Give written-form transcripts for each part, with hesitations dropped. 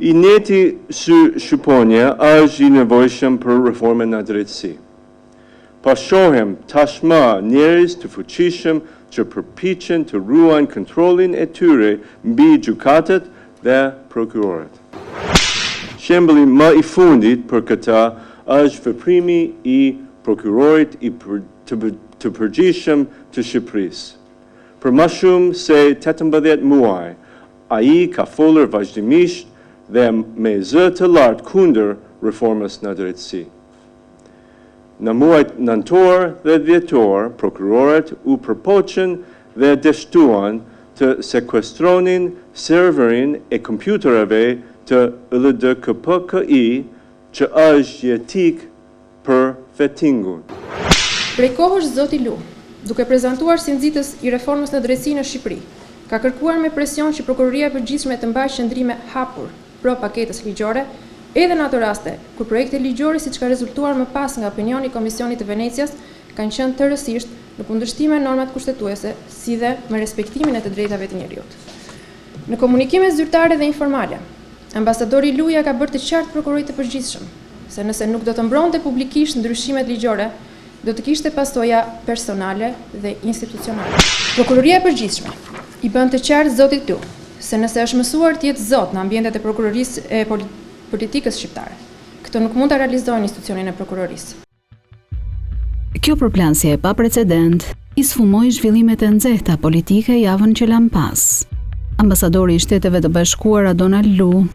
I njëjti shqiptarja është I nevojshëm për reformën në drejtësi. Pa shohim tashmë njerëz të fuqishëm që përpiqen të ruajnë kontrollin e tyre mbi gjykatët dhe prokurorët. Shembulli më I fundit për këtë është veprimi I prokurorit të përgjithshëm të Shqipërisë. Për më shumë se 18 muaj, ai ka folur vazhdimisht dhe me zë të lartë kundër reformës në drejtësi. Në muajt nëntor dhe dhjetor, prokurorët u përpoqën dhe dështuan të sekuestronin serverin e kompjuterave të LDKPKI që është jetik për vettingun. Prej kohësh zoti Lu, duke prezantuar si nxitës I reformës në drejtësi në Shqipëri, ka kërkuar me presion që Prokuroria e Përgjithshme të mbajë qëndrime hapur pro paketës ligjore, edhe në ato raste kur projekte ligjore siç ka rezultuar më pas nga opinioni I Komisionit të Venecias kanë qenë tërësisht në kundërshtim me normat kushtetuese, si dhe me respektimin e të drejtave të njerëzit. Në komunikime zyrtare dhe informale, ambasadori Luja ka bërë të qartë prokurorit të përgjithshëm se nëse nuk do të mbronte publikisht ndryshimet ligjore, do të kishte pasoja personale dhe institucionale. Prokuroria e Përgjithshme I bën të qartë zotit Lu se nëse është mësuar të jetë zot në ambientet e prokurorisë e politikës shqiptare, këto nuk mund të realizojnë institucionin e prokurorisë. Kjo përplansje e pa precedent I sfumoi zhvillimet e nxehta politike javën që lan pas. Ambasadori I Shteteve të Bashkuara Donald Lu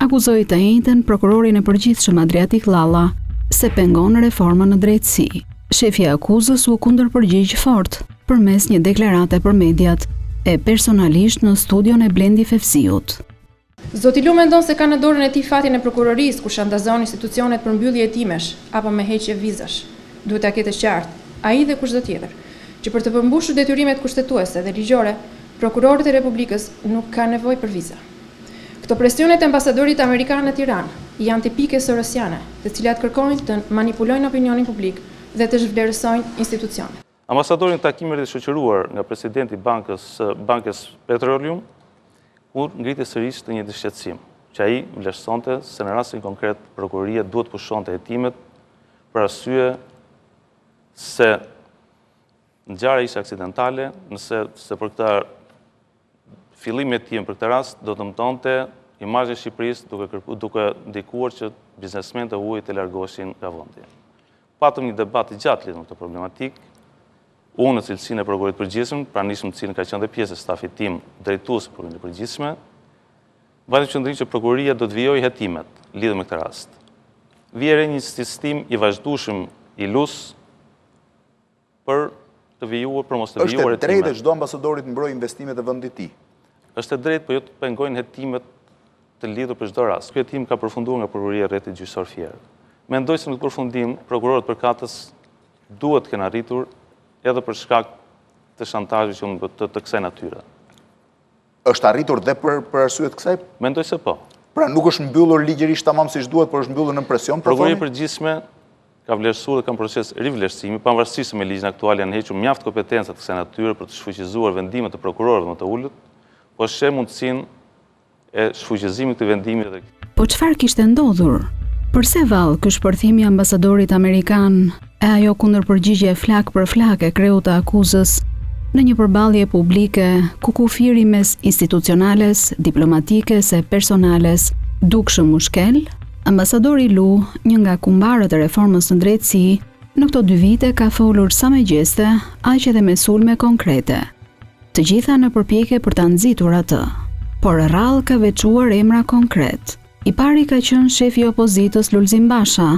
akuzoi të njëjtën prokurorin e përgjithshëm Adriatik Llalla se pengon reformën në drejtësi. Shefi I akuzës u kundërpërgjigj fort përmes një deklarate për mediat e personalisht në studion e Blendi Fefsiut. Zoti Lu mendon se ka në dorën e tij fatin e prokurorisë ku shantazon institucionet për mbyllje hetimesh apo me heqje vizash. Duhet ta ketë qartë, ai dhe kushdo tjetër, që për të përmbushur detyrimet kushtetuese dhe ligjore, prokurorët e Republikës nuk kanë nevojë për viza. Këto presionet e ambasadorit amerikan në Tiranë janë tipike sorosiane, të cilat kërkojnë të manipulojnë opinionin publik dhe të zhvlerësojnë institucionet. Ambasadorin takimet e shoqëruar nga presidenti Bankës Petroleum, kur ngriti sërish të një shqetësim, që ai vlerësonte se në rastin konkret prokuroria duhet pushonte hetimet për arsye se ngjarja ishte aksidentale, se për këtë fillimi I hetim për këtë rast do të mëtonte imazhi I Shqipërisë duke ndikuar që biznesmenët e huaj të largoheshin nga vendi. Patëm një debat I gjatë lidhur me këtë problematik. Unë në cilësinë e prokurorit përgjithshëm, pranishëm të cilën ka qenë dhe pjesë e stafit tim drejtues së prokurorit përgjithshme, vajtëm qëndrim që prokuroria do të vijojë hetimet lidhur me këtë rast. Vjen një sistem I vazhdueshëm I LUS për të vijuar, për mos të vijuar hetimet. Është drejtë çdo ambasadori të mbrojë investimet e vendit të tij. Është drejtë, por jo të pengojnë hetimet të lidhur për çdo rast. Ky hetim ka përfunduar nga prokuroria rreth gjyqësor Fier. Mendoj se në këtë përfundim prokurorët përkatës duhet të kenë arritur edhe për shkak të shantazhit që të kësaj natyre. Është arritur dhe për arsye të kësaj? Mendoj se po. Pra nuk është mbyllur ligjërisht tamam siç duhet, por është mbyllur në presion, Prokuroria e Përgjithshme ka vlerësuar dhe ka në proces rivlerësimi, pavarësisht se me ligjin aktual janë hequr mjaft kompetencat të kësaj natyre për të shfuqizuar vendimet të prokurorëve më të ulët, po sheh mundësinë e shfuqizimit të vendimit dhe. Po çfarë kishte ndodhur? Përse vallë ky shpërthim I ambasadorit amerikan e ajo kundërpërgjigje flak për flak e kreut të akuzës në një përballje publike ku kufiri mes institucionales, diplomatikes e personales dukshëm mushkel, ambasadori Lu, një nga kumbarët e reformës në drejtësi, në këto 2 vite ka folur sa me gjeste, aq edhe me sulme konkrete. Të gjitha në përpjekje për ta nxitur atë, por rrallë ka veçuar emra konkret. I pari ka qenë shefi I opozitës Lulzim Basha,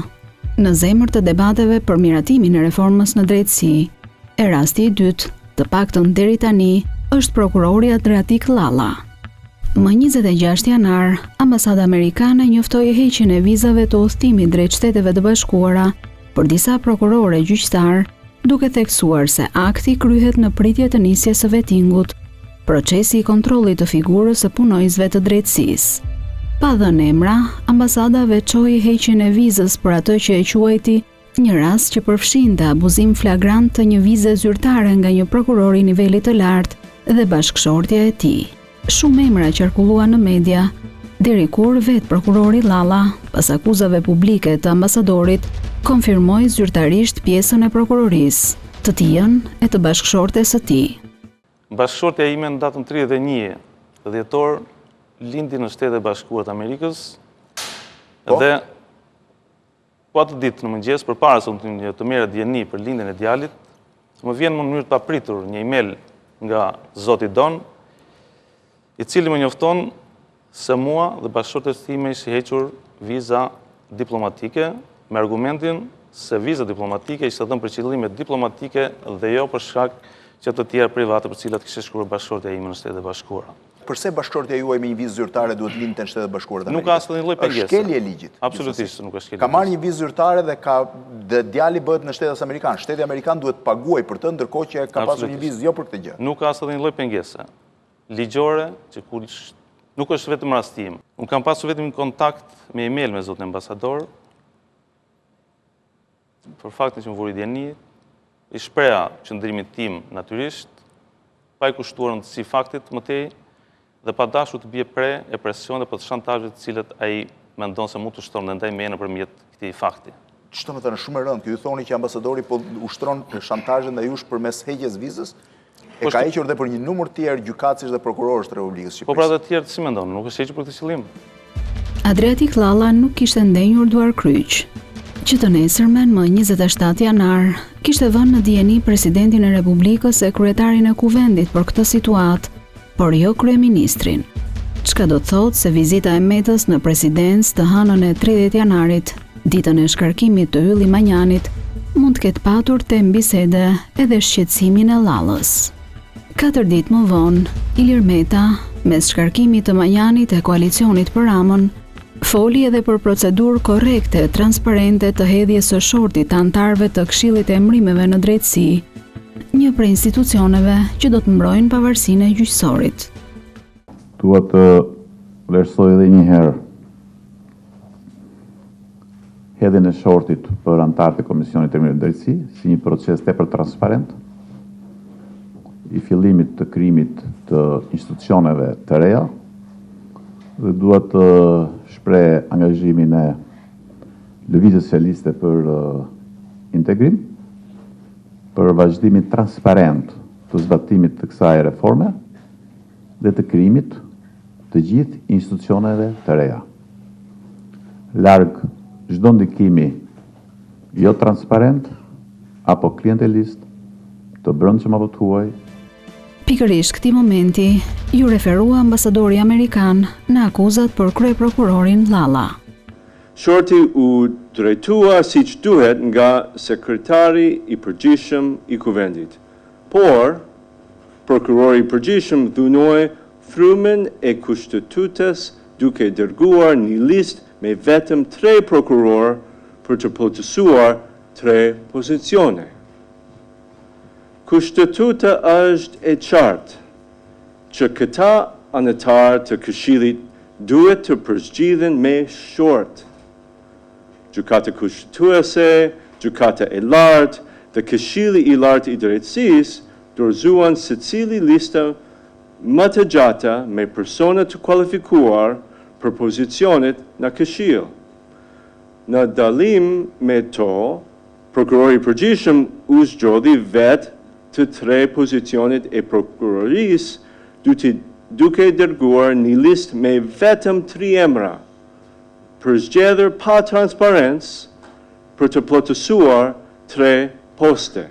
në zemër të debateve për miratimin e reformës në drejtësi. E rasti I dytë, të paktën deri tani, është prokurori Adriatik Llalla. Më 26 janar, ambasada amerikane njoftoi heqjen e vizave të udhëtimit drejt Shteteve të Bashkuara për disa prokurorë gjyqtar, duke theksuar se akti kryhet në pritje të nisjes së vettingut, procesi I kontrollit të figurës së punojësve të drejtësisë. Pa dhënë emra, ambasada veçoi heqjen e vizës për atë që e quajti një rast që përfshinte abuzim flagrant të një vize zyrtare nga një prokuror I nivelit të lartë dhe bashkëshortja e tij. Shumë emra qarkulluan në media, deri kur vetë prokurori Llalla, pas akuzave publike të ambasadorit, konfirmoi zyrtarisht pjesën e prokurorisë, të tijën e të bashkëshortes së tij. Bashkëshortja ime në datën 31 dhjetor lindi në Shtetet e Bashkuara të Amerikës dhe po atë ditë në mëngjes, përpara se të merret dieni për lindjen e djalit, më vjen në mënyrë të papritur një email nga zoti Don, i cili më njofton se mua dhe bashkëshortes time ishte hequr viza diplomatike me argumentin se viza diplomatike ishte dhënë për qëllime diplomatike dhe jo për shkak që të tjera private për cilat kishte shkruar bashkëshortja ime në Shtetet e Bashkuara. Përse bashkëshortja juaj me një vizë zyrtare duhet lindte në Shtetet e Bashkuara të Amerikës? Nuk ka asnjë lloj pengese. Është shkelje e ligjit. Absolutisht nuk është shkelje. Ka marrë një vizë zyrtare dhe djali bëhet në Shtetet Amerikanë. Shteti Amerikan duhet paguaj për të, ndërkohë që ka pasur një vizë jo për këtë gjë. Nuk ka asnjë lloj pengese ligjore që nuk është vetëm rastim. Unë kam pasur vetëm kontakt me email me zotin ambasador, për faktin që më vuri dieni, i shpreha qëndrimit tim natyrisht, pa i kushtuar rëndësi faktit më tej dhe pa dashur të bie pre e presion dhe për të shantazhet të cilët ai mendon se mund të ushtron ndaj meje nëpërmjet këtij fakti. Ç'do të thënë shumë e rëndë, ju thoni që ambasadori po ushtron shantazhin ndaj jush përmes heqjes vizës? E ka hequr dhe për një numër tjerë gjykatësish dhe prokurorësh të Republikës Shqipërisë. Po pra të tjerë si mendon, nuk është hequr për këtë qëllim. Adriatik Llalla nuk kishte ndenjur duar kryq, që të nesërmen më 27 janar kishte vënë në dieni presidentin e Republikës e kryetarin e kuvendit për këtë situatë, por jo kryeministrin. Çka do të thotë se vizita e Metës në presidencë të hënën e 30 janarit, ditën e shkarkimit të Ylli Manjanit, mund të ketë patur temë bisede edhe shqetësimin e Llallës. 4 ditë më vonë, Ilir Meta, mes shkarkimit të Manjanit e koalicionit për Ramën, foli edhe për procedurë korrekte, transparente të hedhjes së shortit të antarëve të Këshillit të Emrimeve në Drejtësi, një prej institucioneve që do të mbrojnë pavarësinë e gjyqësorit. Dua të vlerësoj edhe një herë hedhjen e shortit për antarët e Komisionit të Emrimeve në Drejtësi si një proces tepër transparent, i fillimit të krijimit të institucioneve të reja, dhe dua të shpreh angazhimin e Lëvizjes Socialiste për integrim, për vazhdimin transparent të zbatimit të kësaj reforme dhe të krijimit të gjithë institucioneve të reja. Larg çdo ndikimi jo transparent apo klientelist, të brendshëm apo të huaj. Pikërisht këtij momenti ju referua ambasadori amerikan në akuzat për kryeprokurorin Llalla. Shorti u drejtua siç duhet nga sekretari i përgjithshëm i kuvendit. Por, prokurori i përgjithshëm dhunoi frymën e kushtetues duke dërguar një listë me vetëm 3 prokurorë për të plotësuar 3 pozicione. Kushtetuta është e qartë që këta anëtarë të Këshillit duhet të përgjigjen me short. Gjykata kushtetuese, gjykata e lartë dhe Këshilli i lartë i drejtësisë dorëzuan secili listë më të gjata me persona të kualifikuar për pozicionet në Këshill. Në dalim me to, prokurori i përgjithshëm u zgjodhi vetë të 3 pozicionet e prokurorisë duke dërguar një listë me vetëm 3 emra, për zgjedhur pa transparencë për të plotësuar 3 poste.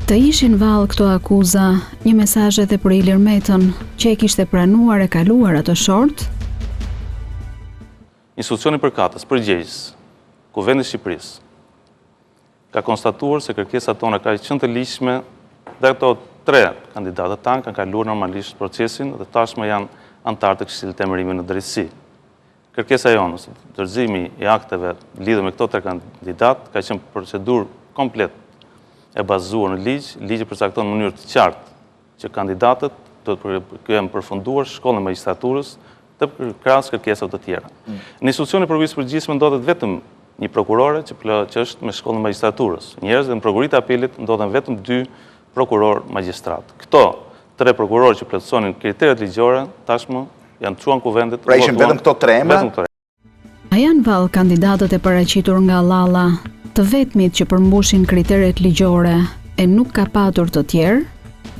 Të ishin vallë këto akuza, një mesazh edhe për Ilir Metën, që e kishte pranuar e kaluar atë short? Institucioni përkatës, përgjegjës, Kuvendi i Shqipërisë, ka konstatuar se kërkesat tona ka qenë të ligjshme dhe këto 3 kandidatët tanë kanë kaluar normalisht procesin dhe tashmë janë antarë të Këshillit të Emrimeve në Drejtësi. Kërkesa jonë, ose dorëzimi i akteve lidhur me këto 3 kandidatë ka qenë procedurë komplet e bazuar në ligj. Ligji përcakton në mënyrë të qartë që kandidatët do të kenë përfunduar shkollën e magjistraturës të krahas kërkesave të tjera. Në institucionin e prokurorisë përgjithshme ndodhet vetëm një prokurore që është me shkollën e magjistraturës. Njerëz dhe në prokuroritë e apelit ndodhen vetëm 2 prokuror magjistrat. Këto 3 prokurorë që plotësonin kriteret ligjore tashmë janë çuan kuvendet. Pra ishin vetëm këto tre emra? Vetëm këto. A janë vallë kandidatët e paraqitur nga Llalla, të vetmit që përmbushin kriteret ligjore e nuk ka patur të tjerë?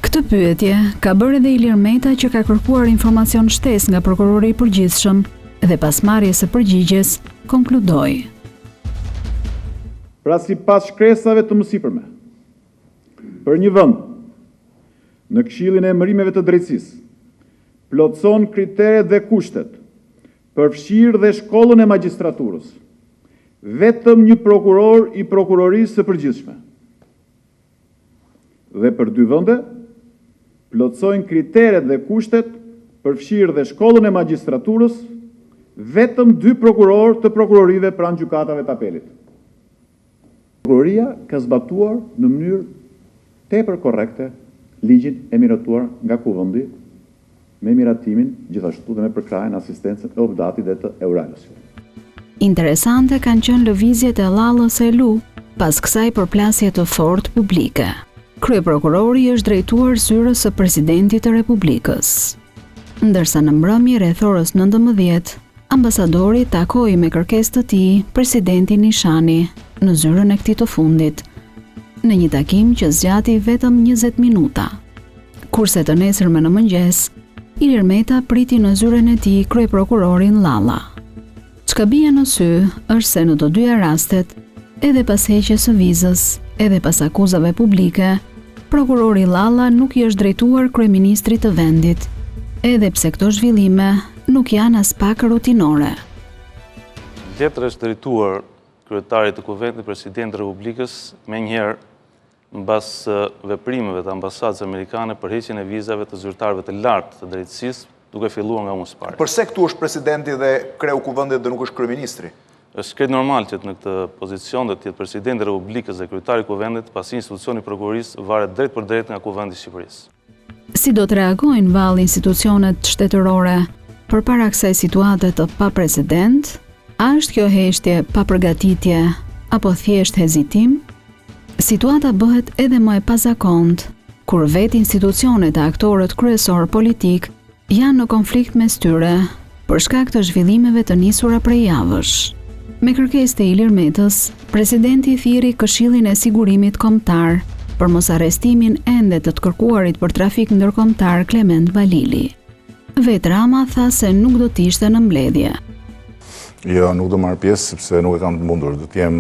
Këtë pyetje ka bërë edhe Ilir Meta, që ka kërkuar informacion shtesë nga prokurori i përgjithshëm dhe pas marrjes së përgjigjes konkludoi. Pra sipas shkresave të mësipërme, për një vend në Këshillin e Emërimeve të Drejtësisë, plotëson kriteret dhe kushtet, përfshirë dhe shkollën e magjistraturës, vetëm një prokuror i prokurorisë së përgjithshme. Dhe për dy vende, plotësojnë kriteret dhe kushtet, përfshirë dhe shkollën e magjistraturës, vetëm dy prokurorë të prokurorive pranë gjykatave të apelit. Prokuroria ka zbatuar në mënyrë tepër korrekte ligjin e miratuar nga Kuvendi, me miratimin gjithashtu dhe me përkrajen asistencën e Obdatit dhe të Euralës. Interesante kanë qenë lëvizjet e Llallës së Lu pas kësaj përplasje të fortë publike. Kryeprokurori është drejtuar zyrës së presidentit të Republikës. Ndërsa në mbrëmje rreth orës 19, ambasadori takoi me kërkesë të tij presidentin Nishani në zyrën e këtij të fundit, në një takim që zgjati vetëm 20 minuta. Kurse të nesërme në mëngjes, Ilir Meta priti në zyrën e tij kryeprokurorin Llalla. Çka bie në sy është se në të dyja rastet, edhe pas heqjes së vizës, edhe pas akuzave publike, prokurori Llalla nuk i është drejtuar kryeministrit të vendit, edhe pse këto zhvillime nuk janë as pak rutinore. Letër është drejtuar kryetarit të Kuvendit, presidentit të Republikës, menjëherë mbas veprimeve të ambasadës amerikane për heqjen e vizave të zyrtarëve të lartë të drejtësisë, duke filluar nga mësë pari. Përse këtu është presidenti dhe kreu Kuvendit dhe nuk është kryeministri? Është krejt normal që në këtë pozicion dhe të jetë presidenti i Republikës dhe kryetari i Kuvendit, pasi institucioni i prokurorisë varet drejt për drejt nga Kuvendi i Shqipërisë. Si do të reagojnë vallë institucionet shtetërore përpara kësaj situate të paprecedent? A është kjo heshtje pa përgatitje apo thjesht hezitim? Situata bëhet edhe më e pazakontë kur vetë institucionet e aktorët kryesor politik janë në konflikt mes tyre për shkak të zhvillimeve të nisura prej javësh. Me kërkesë të Ilir Metës, presidenti thirri Këshillin e Sigurimit Kombëtar për mosarrestimin ende të kërkuarit për trafik ndërkombëtar Klement Balili. Vetë Rama tha se nuk do të ishte në mbledhje. Jo, nuk do marr pjesë sepse nuk e kam të mundur. Do të jem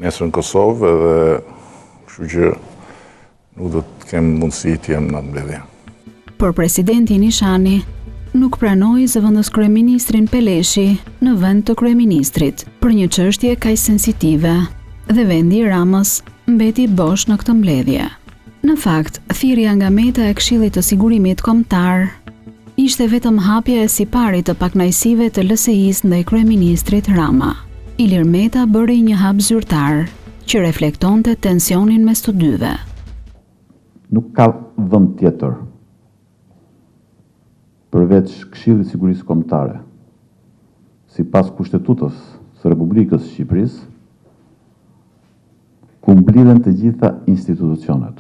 nesër në Kosovë dhe kështu që nuk do të kem mundësi të jem në mbledhje. Por presidenti Nishani nuk pranoi zëvendës kryeministrin Peleshi në vend të kryeministrit për një çështje kaq sensitive dhe vendi i Ramës mbeti bosh në këtë mbledhje. Në fakt, thirrja nga Meta e Këshillit të Sigurimit Kombëtar ishte vetëm hapja e siparit të pakënaqësive të LSI-s ndaj kryeministrit Rama. Ilir Meta bëri një hap zyrtar që reflektonte tensionin mes të dyve. Nuk ka vend tjetër përveç Këshillit të Sigurisë Kombëtare, sipas Kushtetutës së Republikës së Shqipërisë, ku mblidhen të gjitha institucionet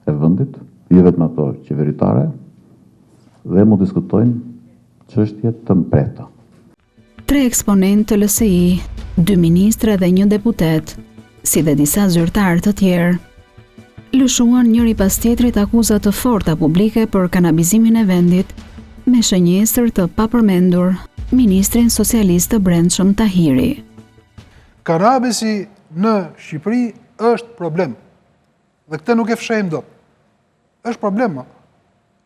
e vendit, jo vetëm ato qeveritare, dhe mu diskutojnë çështje të mprehta. 3 eksponentë të LSI, 2 ministra dhe 1 deputet, si dhe disa zyrtarë të tjerë, lëshuan njëri pas tjetrit akuza të forta publike për kanabizimin e vendit, me shënjesër të papërmendur ministrin socialist të brendshëm Tahiri. Kanabisi në Shqipëri është problem. Dhe këtë nuk e fshehim dot. Është problem.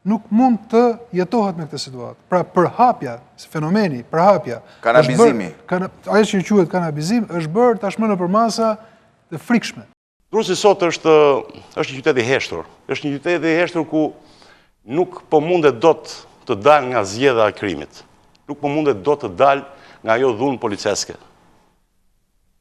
Nuk mund të jetohet me këtë situatë. Pra përhapja, fenomeni, përhapja, kanabizimi. Ajo që quhet kanabizim është bërë tashmë nëpër masa të frikshme. Durrësi sot është një qytet i heshtur. Është një qytet i heshtur ku nuk po mundet dot të dalë nga zgjedhja e krimit. Nuk po mundet dot të dalë nga ajo dhunë policeske.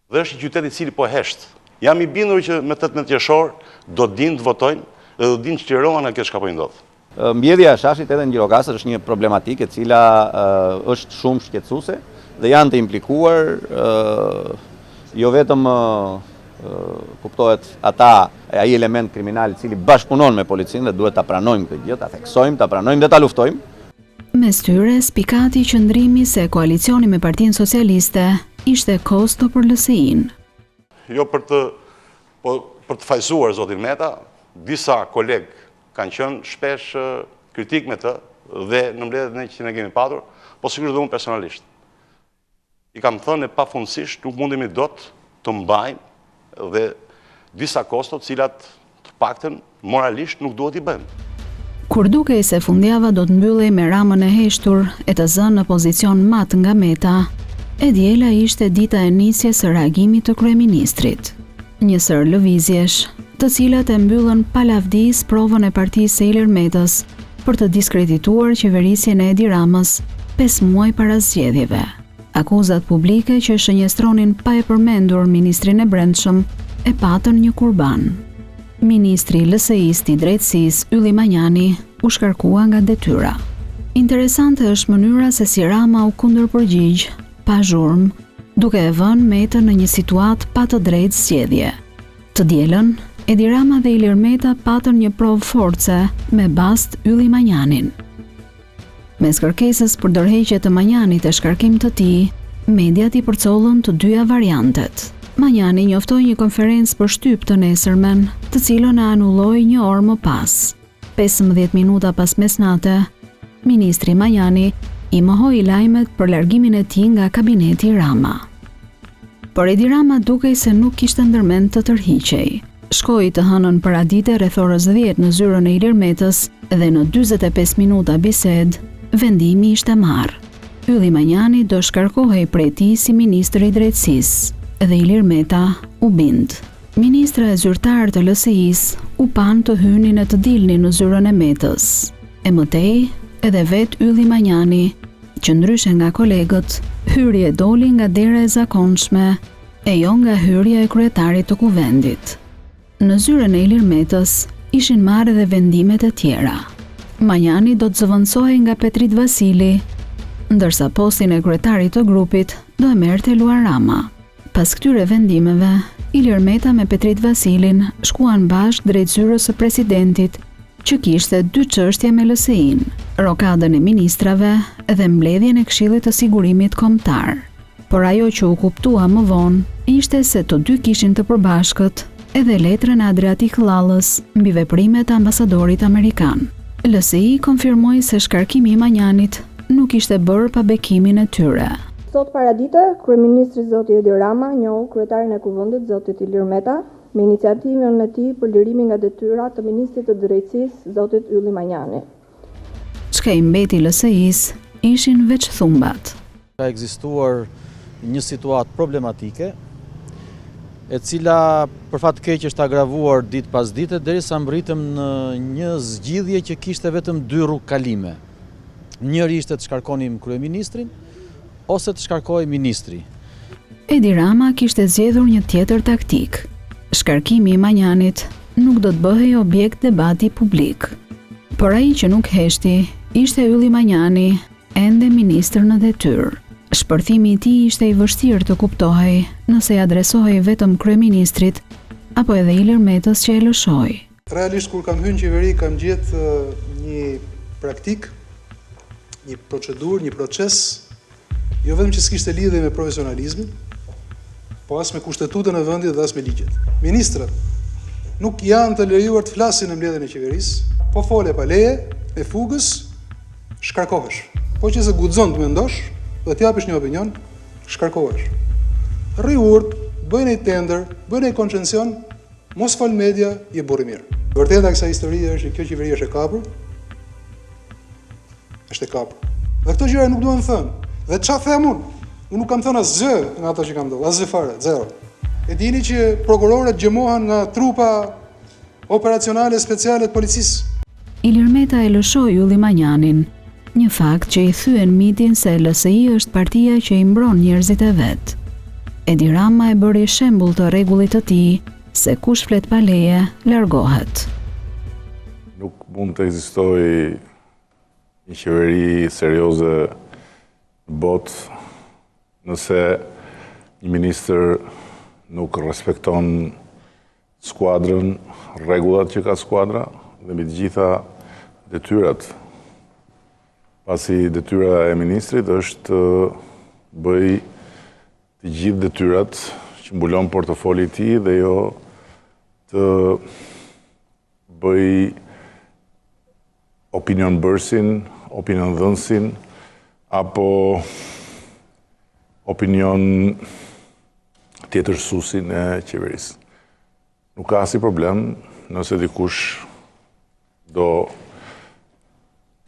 Dhe është një qytet i cili po hesht. Jam i bindur që me 18 qershor do dinë të votojnë dhe do dinë të çlirohen nga kjo çka po i ndodh. Mbjedhja e Shashit edhe në Gjirokastër është një problematikë e cila është shumë shqetësuese dhe janë të implikuar jo vetëm kuptohet ai element kriminal i cili bashkëpunon me policinë dhe duhet ta pranojmë këtë gjë, ta theksojmë, ta pranojmë dhe ta luftojmë. Mes tyre, spikati qëndrimi se koalicioni me Partinë Socialiste ishte kosto për LSI-n. Jo për të fajsuar zotin Meta, disa kolegë kanë qenë shpesh kritik me të dhe në mbledhjet që ne kemi patur, po sigurisht dhe unë personalisht. I kam thënë e pafundësisht nuk mundemi dot të mbajmë dhe disa kosto të cilat të paktën moralisht nuk duhet i bëjmë. Kur dukej se fundjava do të mbyllej me Ramën e heshtur e të zënë në pozicion mat nga Meta, e diela ishte dita e nisjes së reagimit të kryeministrit. Një sër lëvizjesh, të cilat e mbyllën pa lavdis provën e partisë së Ilir Metës për të diskredituar qeverisjen e Edi Ramës 5 muaj para zgjedhjeve. Akuzat publike që shënjestronin pa e përmendur ministrin e Brendshëm e patën një kurban. Ministri LSI-s i drejtësisë Ylli Manjani u shkarkua nga detyra. Interesante është mënyra se si Rama u kundërpërgjigj, pa zhurmë, duke e vënë Metën në një situatë pa të drejtë zgjedhje. Të dielën, Edi Rama dhe Ilir Meta patën një provë force me bast Ylli Manjanin. Mes kërkesës për dorëheqje të Manjanit e shkarkim të tij, mediat i përcollën të dyja variantet. Manjani njoftoi një konferencë për shtyp të nesërmen, të cilën e anulloi një orë më pas. 15 minuta pas mesnate, ministri Manjani i mohoi lajmet për largimin e tij nga kabineti Rama. Por Edi Rama dukej se nuk kishte ndërmend të tërhiqej. Shkoi të hënën paradite rreth orës 10 në zyrën e Ilir Metës dhe në 45 minuta bisedë, vendimi ishte marrë. Ylli Manjani do shkarkohej prej tij si ministri i drejtësisë dhe Ilir Meta u bind. Ministra e zyrtar të LSI-s u pan të hynin e të dilnin në zyrën e Metës. E mëtej, edhe vet Ylli Manjani, që ndryshe nga kolegët, hyri e doli nga dera e zakonshme e jo nga hyrja e kryetarit të kuvendit. Në zyrën e Ilir Metës ishin marrë edhe vendimet e tjera. Manjani do të zëvendësohej nga Petrit Vasili, ndërsa postin e kryetarit të grupit do e merrte Luar Rama. Pas këtyre vendimeve, Ilir Meta me Petrit Vasilin shkuan bashkë drejt zyrës së presidentit, që kishte 2 çështje me LSI-n, rokadën e ministrave dhe mbledhjen e Këshillit të Sigurimit Kombëtar. Por ajo që u kuptua më vonë ishte se të dy kishin të përbashkët edhe letrën e Adriatik Llallës mbi veprimet e ambasadorit amerikan. LSI konfirmoi se shkarkimi i Manjanit nuk ishte bërë pa bekimin e tyre. Sot paradite, kryeministri zoti Edi Rama njohu kryetarin e kuvendit zotit Ilir Meta me iniciativën e tij për lirimin nga detyra të ministrit të drejtësisë zotit Ylli Manjani. Çka i mbeti LSI-s ishin veç thumbat. Ka ekzistuar një situatë problematike, e cila për fat keq është agravuar ditë pas dite derisa mbritëm në një zgjidhje që kishte vetëm 2 rrugë kalime. Njëri ishte të shkarkonim kryeministrin ose të shkarkoj ministri. Edi Rama kishte zgjedhur një tjetër taktik. Shkarkimi i Manjanit nuk do të bëhej objekt debati publik. Por ai që nuk heshti ishte Ylli Manjani, ende ministër në detyrë. Shpërthimi i tij ishte i vështirë të kuptohej nëse i adresohej vetëm kryeministrit apo edhe Ilir Metës që e lëshoi. Realisht kur kam hyrë në qeveri kam gjetë një praktik, një procedurë, një proces, jo vetëm që s'kishte lidhje me profesionalizmin, po as me kushtetutën e vendit dhe as me ligjet. Ministrat nuk janë të lejuar të flasin në mbledhjen e qeverisë, po fole pa leje, e fugës, shkarkohesh. Po që se guxon të mendosh, dhe të japësh një opinion, shkarkohesh. Rri urt, bëj një tender, bëj një koncesion, mos fal media, je burr i mirë. Vërteta e kësaj historie është që kjo qeveri është e kapur. Është e kapur. Dhe këto gjëra nuk duhen thënë. Dhe çfarë them unë? Unë nuk kam thënë asgjë nga ato që kam thënë, asgjë fare, zero. E dini që prokurorët gjemohen nga trupa operacionale speciale të policisë. Ilir Meta e lëshoi Ylli Manjanin, një fakt që i thyen mitin se LSI është partia që i mbron njerëzit e vet. Edi Rama e bëri shembull të rregullit të tij se kush flet pa leje largohet. Nuk mund të ekzistojë një qeveri serioze në botë nëse një ministër nuk respekton skuadrën, rregullat që ka skuadra dhe mbi të gjitha detyrat. Pasi detyra e ministrit është të bëj të gjithë detyrat që mbulon portofoli i tij dhe jo të bëj opinion bërsin, opinion dhënsin, apo opinion tjetërsusin e qeverisë. Nuk ka asnjë problem nëse dikush do të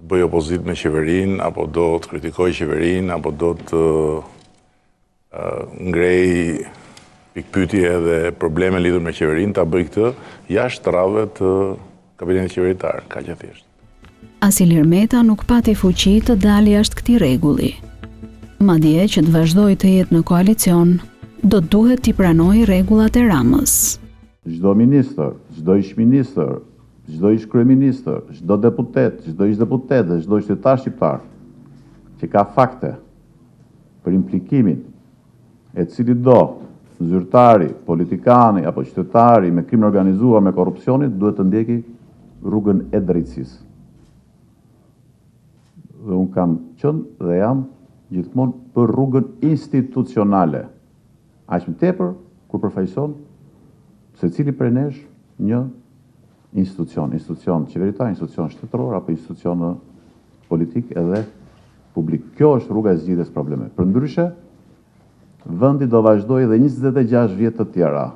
bëj opozit me qeverinë, apo do të kritikoj qeverinë, apo do të ngrej pikpyetje dhe probleme lidhur me qeverinë, ta bëj këtë jashtë rradhëve të kabinetit qeveritar, kaq e thjeshtë. As Ilir Meta nuk pati fuqi të dalë jashtë këtij rregulli. Madje që të vazhdojë të jetë në koalicion, do duhet t'i pranojë rregullat e Ramës. Çdo ministër, çdo ish-ministër, çdo ish-kryeministër, çdo deputet, çdo ish-deputete, çdo qytetar shqiptar që ka fakte për implikimin e cili do zyrtari, politikani apo qytetari me krim organizuar me korrupsionit duhet të ndjeki rrugën e drejtësisë. Dhe unë kam qenë dhe jam gjithmonë për rrugën institucionale. Aq më tepër kur përfaqëson secili prej nesh një institucion qeveritar, institucion shtetëror apo institucion politik edhe publik. Kjo është rruga e zgjidhjes problemeve. Përndryshe, vendi do vazhdojë edhe 26 vjet të tjera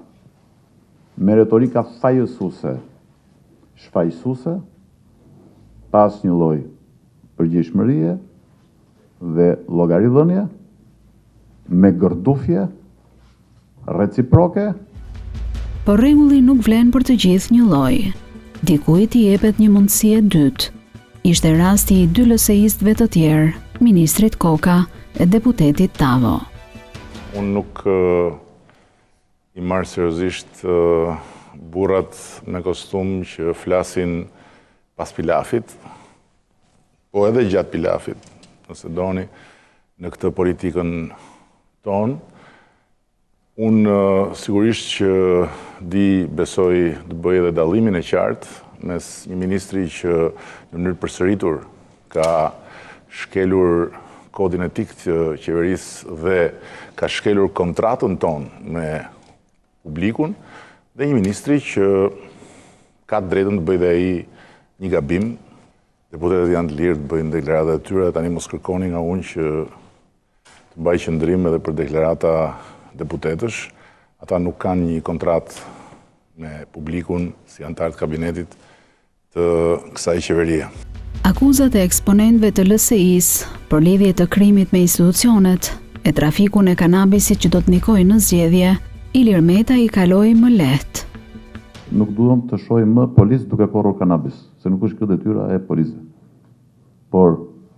me retorika fajësuese, shfaqësuese, pas një lloj përgjegjëshmërie dhe llogaridhënie, me gërdufje reciproke. Por rregulli nuk vlen për të gjithë një lloj. Dikujt i jepet një mundësi e dytë. Ishte rasti i 2 LSI-stëve të tjerë, ministrit Koka e deputetit Tavo. Unë nuk i marr seriozisht burrat me kostum që flasin pas pilafit, po edhe gjatë pilafit, nëse doni, në këtë politikën tonë. Unë sigurisht që besoj të bëj edhe dallimin e qartë mes një ministri që në mënyrë përsëritur ka shkelur kodin etik të qeverisë dhe ka shkelur kontratën tonë me publikun, dhe një ministri që ka drejtën të bëjë dhe ai një gabim. Deputetët janë të lirë të bëjnë deklaratat e tyre, tani mos kërkoni nga unë që të mbaj qëndrim edhe për deklarata deputetësh. Ata nuk kanë një kontratë me publikun si antar të kabinetit të kësaj qeverie. Akuzat e eksponentëve të LSI-s për lidhje të krimit me institucionet e trafikun e kanabisit që do të ndikojë në zgjedhje, Ilir Meta i kaloi më lehtë. Nuk duam të shohim më policë duke korrur kanabis, se nuk është kjo detyra e policëve. Por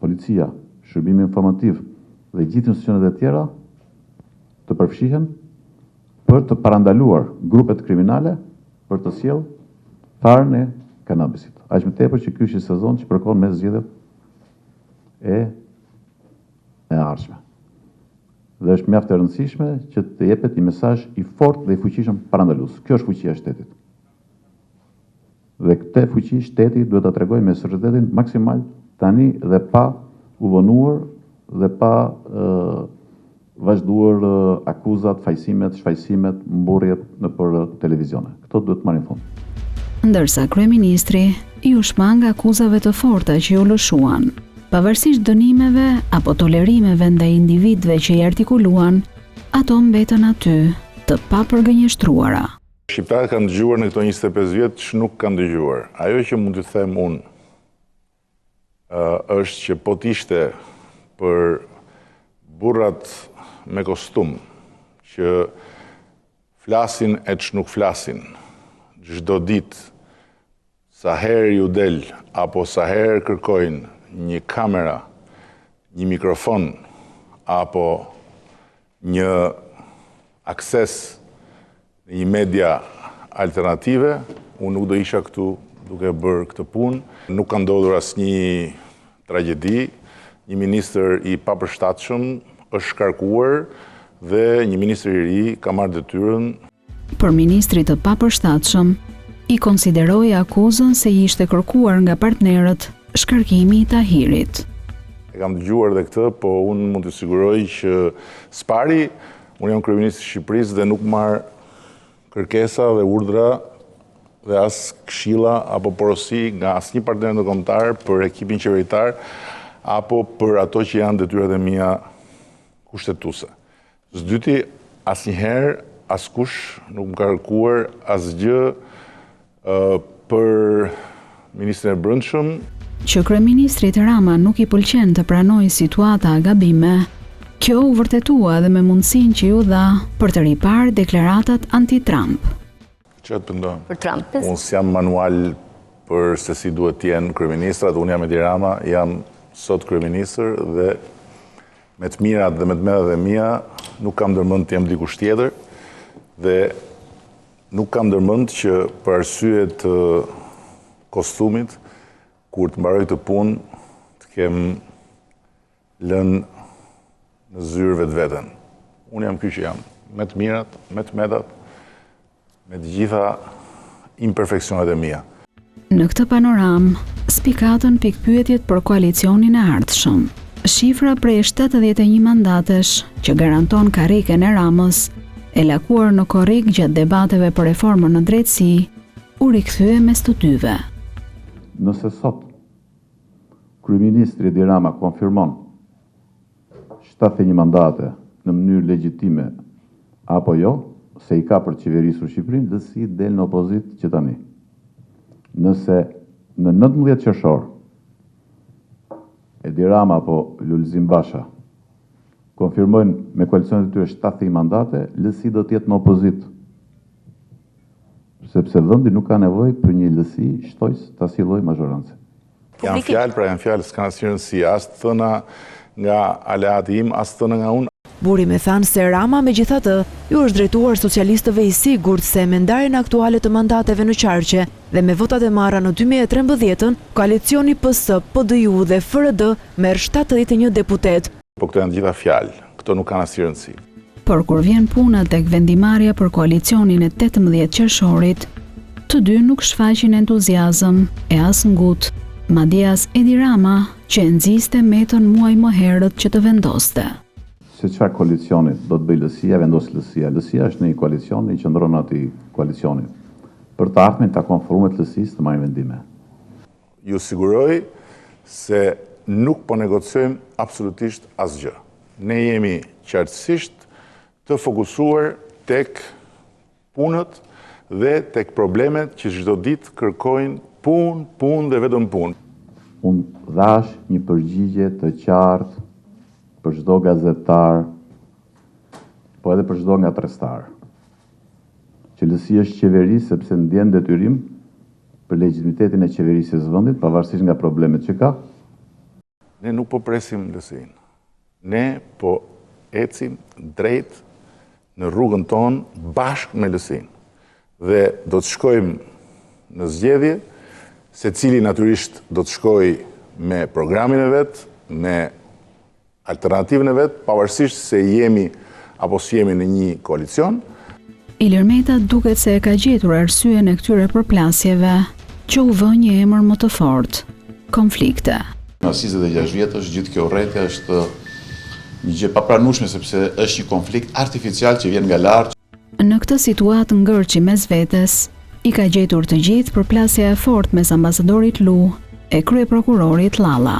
policia, shërbimi informativ dhe gjithë institucionet e tjera të përfshihen për të parandaluar grupet kriminale për të sjellë farën e kanabisit. Aq më tepër që ky është sezon që përkon me zgjedhjet e ardhshme. Dhe është mjaft e rëndësishme që të jepet një mesazh i fortë dhe i fuqishëm parandalues. Kjo është fuqia e shtetit. Dhe këtë fuqi shteti duhet ta tregojë me seriozitet maksimal tani dhe pa u vonuar dhe pa vazhduar akuzat, fajsimet, shfaqsimet, mburrjet nëpër televizione. Këto duhet marrin fund. Ndërsa kryeministri i u shmang akuzave të forta që ju lëshuan. Pavarësisht dënimeve apo tolerimeve ndaj individëve që i artikuluan, ato mbetën aty të papërgënjeshtruara. Shqiptarët kanë dëgjuar në këto 25 vjet që nuk kanë dëgjuar. Ajo që mund të them unë është që po t'ishte për burrat me kostum që flasin e që nuk flasin çdo ditë, sa herë ju del apo sa herë kërkojnë një kamera, një mikrofon apo një akses në një media alternative, unë nuk do isha këtu duke bërë këtë punë. Nuk ka ndodhur asnjë tragjedi, një ministër i papërshtatshëm është shkarkuar dhe një ministër i ri ka marrë detyrën. Për ministrit të papërshtatshëm i konsideroi akuzën se i ishte kërkuar nga partnerët shkarkimi i Tahirit. e kam dëgjuar dhe këtë, po unë mund të siguroj që spari, unë jam kryeministri i Shqipërisë dhe nuk marr kërkesa dhe urdhra dhe as këshilla apo porosi nga asnjë partner ndërkombëtar për ekipin qeveritar apo për ato që janë detyrat e mia kushtetuese. Së dyti, asnjëherë askush nuk më ka kërkuar asgjë për Ministrin e Brendshëm. Që kryeministrit Rama nuk i pëlqen të pranojë situata gabime, kjo u vërtetua edhe me mundësinë që ju dha për të riparë deklaratat anti-Trump. Çfarë mendon? Për Trump. Unë jam manual për se si duhet të jenë kryeministrat, unë jam Edi Rama, jam sot kryeministër dhe me të mirat dhe me të mëdha dhe mia nuk kam ndërmend të jem dikush tjetër dhe nuk kam ndërmend që për arsye të kostumit kur të mbaroj këtë punë të kem lënë në zyrë vetveten. Unë jam ky që jam, me të mirat, me të mëdhat, me të gjitha imperfeksionet e mia. Në këtë panoram, spikatën pikpyetjet për koalicionin e ardhshëm. Shifra prej 71 mandatesh që garanton karriken e Ramës, e lakuar në korrik gjatë debateve për reformën në drejtësi, u rikthye mes të dyve. Nëse sot kryeministri Edi Rama konfirmon 71 mandate në mënyrë legjitime apo jo, se i ka për qeverisur Shqipërinë, dhe si del në opozit që tani. Nëse në 19 qershor Edi Rama apo Lulzim Basha konfirmojnë me koalicionet e tyre 70 mandate, lësi do të jetë në opozit. Sepse vendi nuk ka nevojë për një lësi shtojës ta sillojë mazhorancë. Janë fjalë, s'ka asnjë rëndësi, as të thëna nga aleati im, as të thëna nga unë. Buri me thanë se Rama megjithatë ju është drejtuar socialistëve i sigurt se me ndarjen aktuale të mandateve në qarqe dhe me votat e marra në 2013, koalicioni PS, PDU dhe FRD merr 71 deputet. Po këto janë gjitha fjalë, këto nuk kanë asnjë rëndësi. Por kur vjen puna tek vendimarrja për koalicionin e 18 qershorit, të dy nuk shfaqin entuziazëm e as ngut, madje as Edi Rama që e nxiste metën muaj më herët që të vendoste. Se çfarë koalicioni do të bëjë lësia, vendos lësia. Lësia është në një koalicion, i qëndron atij koalicionit. Për të ardhmen ta konformuar të lësisë të marrë vendime. Ju siguroj se nuk po negociojmë absolutisht asgjë. Ne jemi qartësisht të fokusuar tek punët dhe tek problemet që çdo ditë kërkojnë punë dhe vetëm punë. Unë dhash një përgjigje të qartë për çdo gazetar, po edhe për çdo ngatrestar. Që lësia është qeveri sepse ndjen detyrim për legitimitetin e qeverisjes së vendit, pavarësisht nga problemet që ka. Ne nuk po presim lësinë. Ne po ecim drejt në rrugën tonë bashkë me lësinë. Dhe do të shkojmë në zgjedhje, secili natyrisht do të shkojë me programin e vet, me alternativën e vetë, pavarësisht se jemi apo si jemi në një koalicion. Ilir Meta duket se e ka gjetur arsyen e këtyre përplasjeve që u vë një emër më të fortë, konflikte. Nga 26 vjetësh gjithë kjo rrethje është një gjë papranueshme sepse është një konflikt artificial që vjen nga lart. Në këtë situatë ngërçi mes vetes, i ka gjetur të gjithë përplasja e fortë mes ambasadorit Lu e kryeprokurorit Llalla.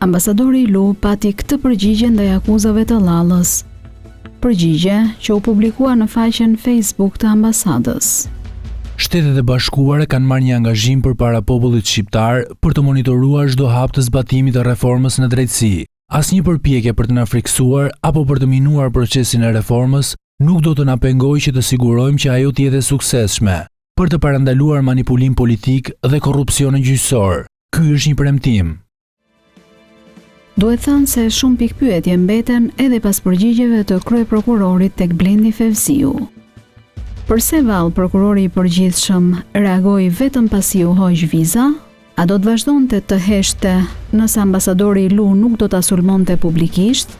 Ambasadori Lu pati këtë përgjigje ndaj akuzave të Llallës. Përgjigje që u publikua në faqen Facebook të ambasadës. Shtetet e Bashkuara kanë marrë një angazhim përpara popullit shqiptar për të monitoruar çdo hap të zbatimit të reformës në drejtësi. Asnjë përpjekje për të na friksuar apo për të minuar procesin e reformës nuk do të na pengojë që të sigurojmë që ajo të jetë e suksesshme, për të parandaluar manipulim politik dhe korrupsion gjyqësor. Ky është një premtim. Duhet thënë se shumë pikpyetje mbeten edhe pas përgjigjeve të kryeprokurorit tek Blendi Fevziu. Përse vallë prokurori i përgjithshëm reagoi vetëm pasi u hoq viza? A do të vazhdonte të heshte nëse ambasadori Lu nuk do ta sulmonte publikisht?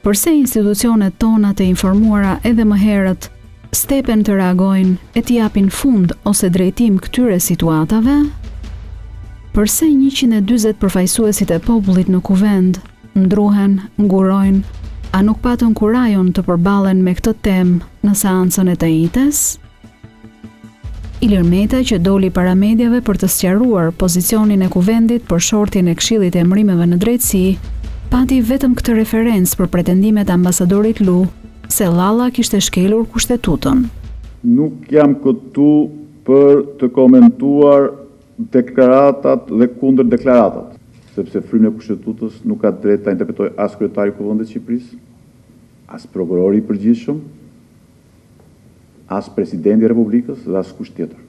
Përse institucionet tona të informuara edhe më herët stepen të reagojnë e t'i japin fund ose drejtim këtyre situatave? Përse 140 përfaqësuesit e popullit në kuvend ndruhen, ngurojnë, a nuk patën kurajon të përballen me këtë temë në seancën e TAIT-s? Ilir Meta, që doli para mediave për të sqaruar pozicionin e kuvendit për shortjen e Këshillit të Emërimeve në Drejtësi, pati vetëm këtë referencë për pretendimet e ambasadorit Lu se Llalla kishte shkelur kushtetutën. Nuk jam këtu për të komentuar deklaratat dhe kundër deklaratat, sepse frymë e kushtetutës nuk ka drejt ta interpretoj as kryetari i Kuvendit të Shqipërisë, as prokurori i përgjithshëm, as presidenti i Republikës dhe as kush tjetër.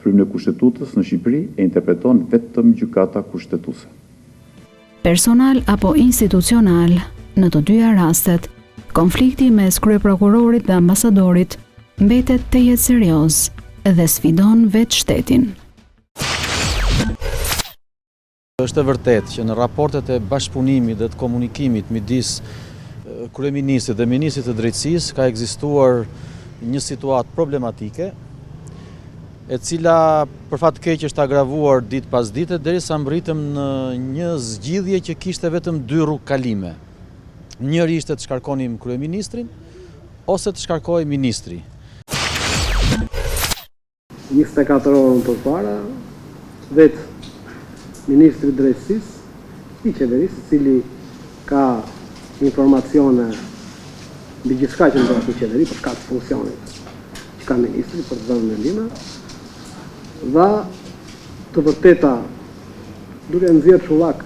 Frymën e kushtetutës në Shqipëri e interpreton vetëm gjykata kushtetuese. Personal apo institucional, në të dyja rastet, konflikti mes kryeprokurorit dhe ambasadorit mbetet tejet serioz dhe sfidon vetë shtetin. Është e vërtetë që në raportet e bashkëpunimit dhe të komunikimit midis kryeministrit dhe ministrit të drejtësisë ka ekzistuar një situatë problematike, e cila për fat keq është agravuar ditë pas dite derisa mbritëm në një zgjidhje që kishte vetëm dy rrugë kalime. Njëri ishte të shkarkonim kryeministrin ose të shkarkoj ministri. 24 orën përpara, vetë ministri i drejtësisë i qeverisë, i cili ka informacione mbi gjithçka që ndodh në qeveri për shkak të funksionit që ka ministri për të dhënë mendime, dhe të vërteta duke nxjerrë çullak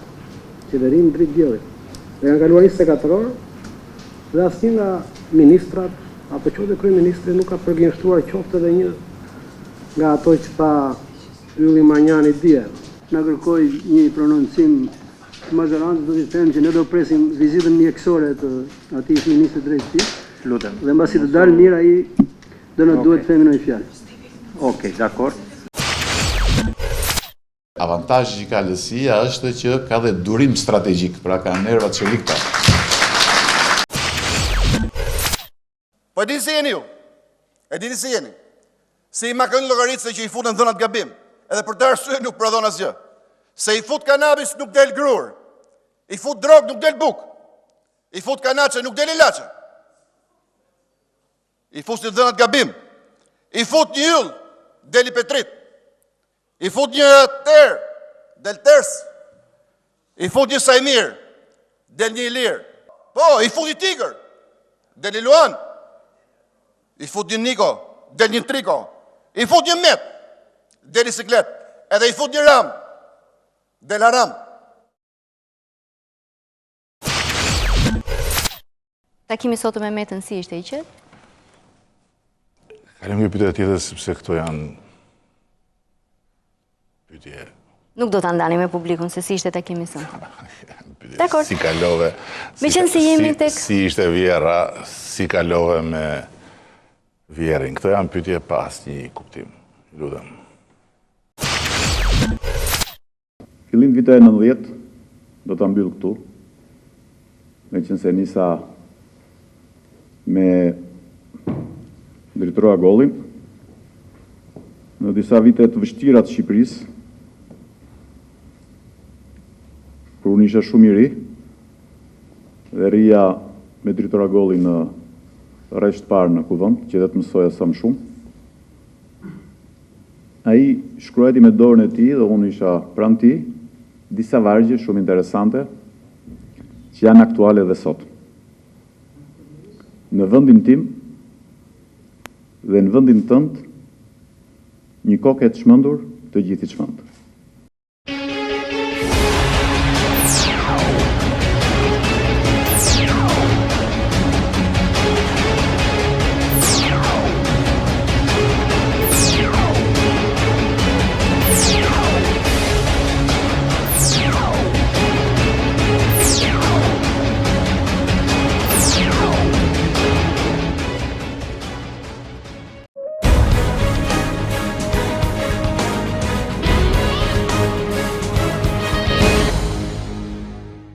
qeverinë drejt diellit. Dhe kanë kaluar 24 orë dhe asnjë nga ministrat apo qoftë kryeministri nuk ka përgjigjësuar qoftë edhe një nga ato që tha Ylli Manjani dje. Na kërkoi një prononcim majorancë, do të them që ne do presim vizitën mjekësore të atij ministrit drejtësisë. Lutem. Dhe mbasi të dalë mirë ai do na duhet të themi një fjalë. Okej, dakord. Avantazhi që ka LSI-ja është që ka dhe durim strategjik, pra ka nervat çelikta. Po dini si jeni ju? E dini si jeni? Se i makën llogaricë që i futën dhënat gabim, edhe për të arsye nuk prodhon asgjë. Se i fut kanabis nuk del grur, i fut drog nuk del buk, i fut kanaçe nuk del ilaçe. I futin dhënat gabim, i fut një yll, del i petrit. I fut një ter, del ters. I fut një sajmir, del një ilir. Po, i fut një tigër, del një luan. I fut një niko, del një triko. I fut një met, del një siklet. Edhe i fut një ram, del aram. Takimi sot me Metën si ishte i qetë? Kalem një pyetje tjetër sepse këto janë pyetje. Nuk do ta ndani me publikun se si ishte takimi sot. Dakor. Si kalove. Meqense jemi tek si ishte vjera, si kalove me vjerin. Këto janë pyetje pas një kuptim. Lutem. Fillim vite 90 do ta mbyll këtu. Meqense nisa me drejtorua Gollin në disa vite të vështira të Shqipërisë, kur unë isha shumë i ri, dhe rria me drejtora Gollin në rresht parë në kuvend, që dhe të mësoja sa më shumë. Ai shkruajti me dorën e tij dhe unë isha pranë tij disa vargje shumë interesante që janë aktuale dhe sot. Në vendin tim dhe në vendin tënd, një kokë e të çmendur të gjithë i çmend.